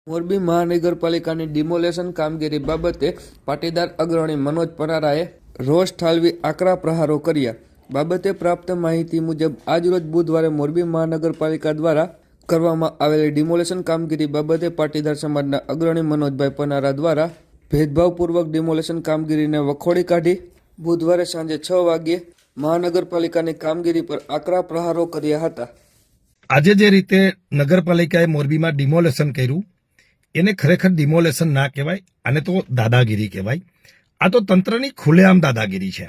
મોરબી મહાનગરપાલિકાની ડિમોલેશન કામગીરી બાબતે પાટીદાર અગ્રણી મનોજ પરારાએ રોષ ઠાલવી આકરા પ્રહારો કર્યા. બાબતે પ્રાપ્ત માહિતી મુજબ આજરોજ બુધવારે મોરબી મહાનગરપાલિકા દ્વારા કરવામાં આવેલી ડિમોલેશન કામગીરી બાબતે પાટીદાર સમાજના અગ્રણી મનોજભાઈ પરારા દ્વારા ભેદભાવપૂર્વક ડિમોલેશન કામગીરીને વખોડી કાઢી બુધવારે સાંજે 6 વાગ્યે મહાનગરપાલિકાની કામગીરી પર આકરા પ્રહારો કર્યા હતા. આજે જે રીતે નગરપાલિકાએ મોરબીમાં ડિમોલેશન કર્યું એને ખરેખર ડિમોલેશન ના કહેવાય, આને તો દાદાગીરી કહેવાય. આ તો તંત્રની ખુલ્લેઆમ દાદાગીરી છે.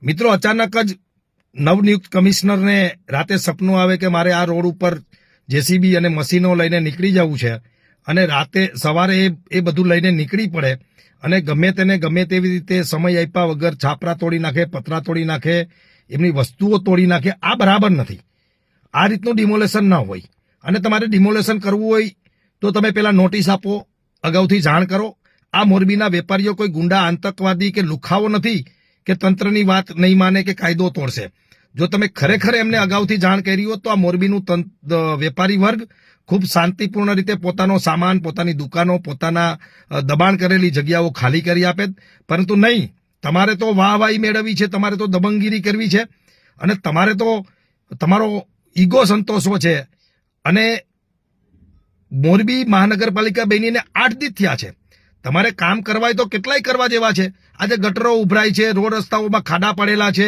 મિત્રો, અચાનક જ નવનિયુક્ત કમિશનરને રાતે સપનું આવે કે મારે આ રોડ ઉપર જેસીબી અને મશીનો લઈને નીકળી જવું છે અને રાતે સવારે એ બધું લઈને નીકળી પડે અને ગમે તેને ગમે તેવી રીતે સમય આપ્યા વગર છાપરા તોડી નાખે, પતરા તોડી નાખે, એમની વસ્તુઓ તોડી નાખે. આ બરાબર નથી. આ રીતનું ડિમોલેશન ના હોય. અને તમારે ડિમોલેશન કરવું હોય તો તમે પેલા નોટિસ આપો, અગાઉથી જાણ કરો. આ મોરબીના વેપારીઓ કોઈ ગુંડા, આતંકવાદી કે લુખાવો નથી કે તંત્રની વાત નહીં માને કે કાયદો તોડશે. જો તમે ખરેખર એમને અગાઉથી જાણ કરી હોત તો આ મોરબીનું વેપારી વર્ગ ખૂબ શાંતિપૂર્ણ રીતે પોતાનો સામાન, પોતાની દુકાનો, પોતાના દબાણ કરેલી જગ્યાઓ ખાલી કરી આપે. પરંતુ નહીં, તમારે તો વાહવાહી મેળવવી છે, તમારે તો દબંગગીરી કરવી છે અને તમારે તો તમારો ઈગો સંતોષવો છે. અને મોરબી મહાનગરપાલિકા બનીને 8 દિવસ થયા છે. તમારે કામ કરવાય તો કેટલાય કરવા જેવા છે. આજે ગટરો ઉભરાય છે, રોડ રસ્તાઓમાં ખાડા પડેલા છે,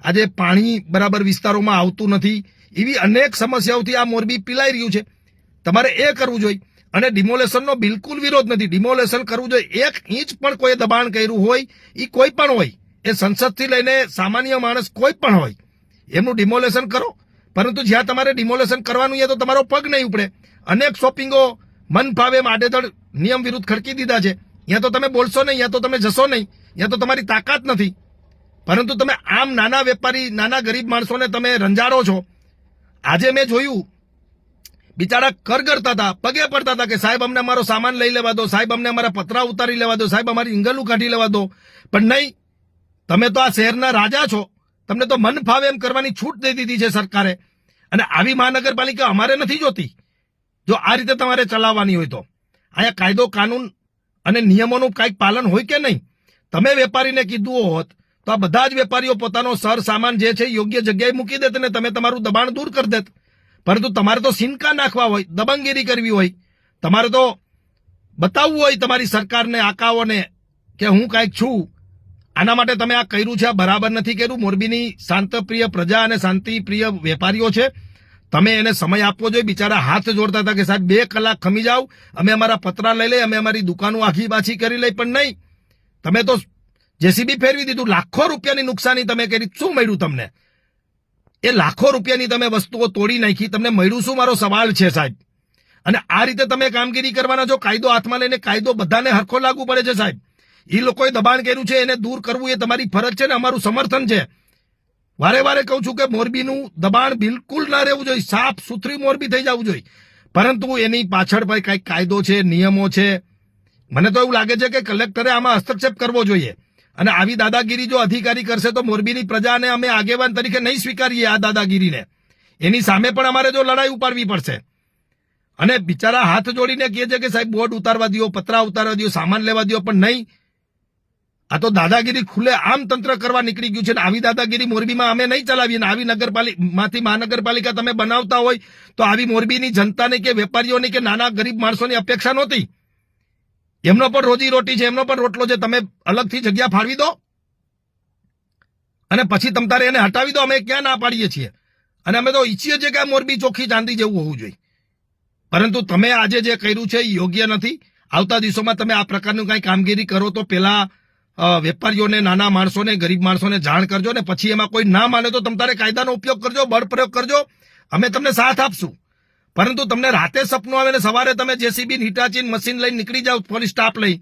આજે પાણી બરાબર વિસ્તારોમાં આવતું નથી. એવી અનેક સમસ્યાઓથી આ મોરબી પીલાઈ રહ્યું છે. તમારે એ કરવું જોઈએ. અને ડિમોલેશનનો બિલકુલ વિરોધ નથી. ડિમોલેશન કરવું જોઈએ. 1 ઇંચ પણ કોઈ દબાણ કર્યું હોય, એ કોઈ પણ હોય, એ સંસદથી લઈને સામાન્ય માણસ કોઈ પણ હોય, એમનું ડિમોલેશન કરો. પરંતુ જ્યાં તમારે ડિમોલેશન કરવાનું છે તો તમારો પગ નહીં ઉપડે. અનેક શોપિંગો મન ફાવે આડેધડ નિયમ વિરુદ્ધ ખડકી દીધા છે. ત્યાં તો તમે બોલશો નહીં, ત્યાં તો તમે જશો નહીં, ત્યાં તો તમારી તાકાત નથી. પરંતુ તમે આમ નાના વેપારી, નાના ગરીબ માણસોને તમે રંજાડો છો. આજે મેં જોયું, બિચારા કરગરતા હતા, પગે પડતા હતા કે સાહેબ અમને અમારો સામાન લઈ લેવા દો, સાહેબ અમને અમારા પતરા ઉતારી લેવા દો, સાહેબ અમારી ઇંગલું કાઢી લેવા દો. પણ નહીં, તમે તો આ શહેરના રાજા છો. તમને તો મન ફાવે એમ કરવાની છૂટ દઈ દીધી છે સરકારે. અને આવી મહાનગરપાલિકા અમારે નથી જોતી. જો આ રીતે તમારે ચલાવવાની હોય તો અહીંયા કાયદો, કાનૂન અને નિયમોનું કંઈક પાલન હોય કે નહીં. તમે વેપારીને કીધું હોત તો આ બધા જ વેપારીઓ પોતાનો સર સામાન જે છે યોગ્ય જગ્યાએ મૂકી દેત અને તમે તમારું દબાણ દૂર કરી દેત. પરંતુ તમારે તો સિનકા નાખવા હોય, દબંગગીરી કરવી હોય, તમારે તો બતાવવું હોય તમારી સરકારને, આકાઓને કે હું કાંઈક છું. આના માટે તમે આ કર્યું છે, આ બરાબર નથી કર્યું. મોરબીની શાંતપ્રિય પ્રજા અને શાંતિપ્રિય વેપારીઓ છે, તમે એને સમય આપવો જોઈએ. બિચારા હાથ જોડતા હતા કે સાહેબ 2 કલાક ખમી જાવ, અમે અમારા પતરા લઈ લઈ, અમે અમારી દુકાનો આખી પાછી કરી લઈ. પણ નહીં, તમે તો જેસીબી ફેરવી દીધું. લાખો રૂપિયાની નુકસાની તમે કરી. શું મળ્યું તમને? એ લાખો રૂપિયાની તમે વસ્તુઓ તોડી નાખી. તમને મળ્યું શું? મારો સવાલ છે સાહેબ. અને આ રીતે તમે કામગીરી કરવાના છો. કાયદો હાથમાં લઈને કાયદો બધાને હરખો લાગુ પડે છે સાહેબ. એ લોકોએ દબાણ કર્યું છે, એને દૂર કરવું એ તમારી ફરજ છે ને અમારું સમર્થન છે. વારે વારે કહું છું કે મોરબીનું દબાણ બિલકુલ ના રહેવું જોઈએ. સાફ સુથરી મોરબી થઈ જવું જોઈએ. પરંતુ એની પાછળ ભાઈ કંઈક કાયદો છે, નિયમો છે. મને તો એવું લાગે છે કે કલેક્ટરે આમાં હસ્તક્ષેપ કરવો જોઈએ. અને આવી દાદાગીરી જો અધિકારી કરશે તો મોરબીની પ્રજાને અમે આગેવાન તરીકે નહીં સ્વીકારીએ. આ દાદાગીરીને એની સામે પણ અમારે જો લડાઈ ઉપાડવી પડશે. અને બિચારા હાથ જોડીને કહે છે કે સાહેબ બોર્ડ ઉતારવા દો, પતરા ઉતારવા દો, સામાન લેવા દો. પણ નહીં, આ તો દાદાગીરી ખુલ્લે આમ તંત્ર કરવા નીકળી ગયું છે. ને આવી દાદાગીરી મોરબીમાં અમે નહીં ચલાવીએ. ને આવી નગરપાલિકામાંથી મહાનગરપાલિકા તમે બનાવતા હોય તો આવી મોરબીની જનતાને કે વેપારીઓની કે નાના ગરીબ માણસોની અપેક્ષા નહોતી. એમનો પણ રોજી રોટી છે, એમનો પણ રોટલો છે. તમે અલગથી જગ્યા ફાળવી દો અને પછી તમતારે એને હટાવી દો. અમે ક્યાં ના પાડીએ છીએ? અને અમે તો ઈચ્છીએ છીએ કે આ મોરબી ચોખ્ખી ચાંદી જેવું હોવું જોઈએ. પરંતુ તમે આજે જે કર્યું છે એ યોગ્ય નથી. આવતા દિવસોમાં તમે આ પ્રકારનું કંઈ કામગીરી કરો તો પેલા વેપારીઓને, નાના માણસોને, ગરીબ માણસોને જાણ કરજો. ને પછી એમાં કોઈ ના માને તો તમતારે કાયદાનો ઉપયોગ કરજો, બળ પ્રયોગ કરજો. અમે તમને સાથ આપશું. પરંતુ તમને રાતે સપનું આવે ને સવારે તમે જેસીબી, હિટાચીન, મશીન લઈને નીકળી જાઓ, પોલીસ સ્ટાફ લઈ,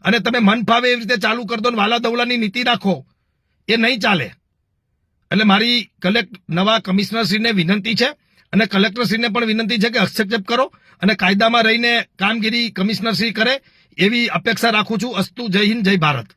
અને તમે મન ફાવે એવી રીતે ચાલુ કરી દો, વાલા દવલાની નીતિ રાખો, એ નહીં ચાલે. એટલે મારી નવા કમિશનરશ્રીને વિનંતી છે અને કલેક્ટરશ્રીને પણ વિનંતી છે કે હસ્તક્ષેપ કરો અને કાયદામાં રહીને કામગીરી કમિશનરશ્રી કરે એવી અપેક્ષા રાખું છું. અસ્તુ. જય હિન્દ, જય ભારત.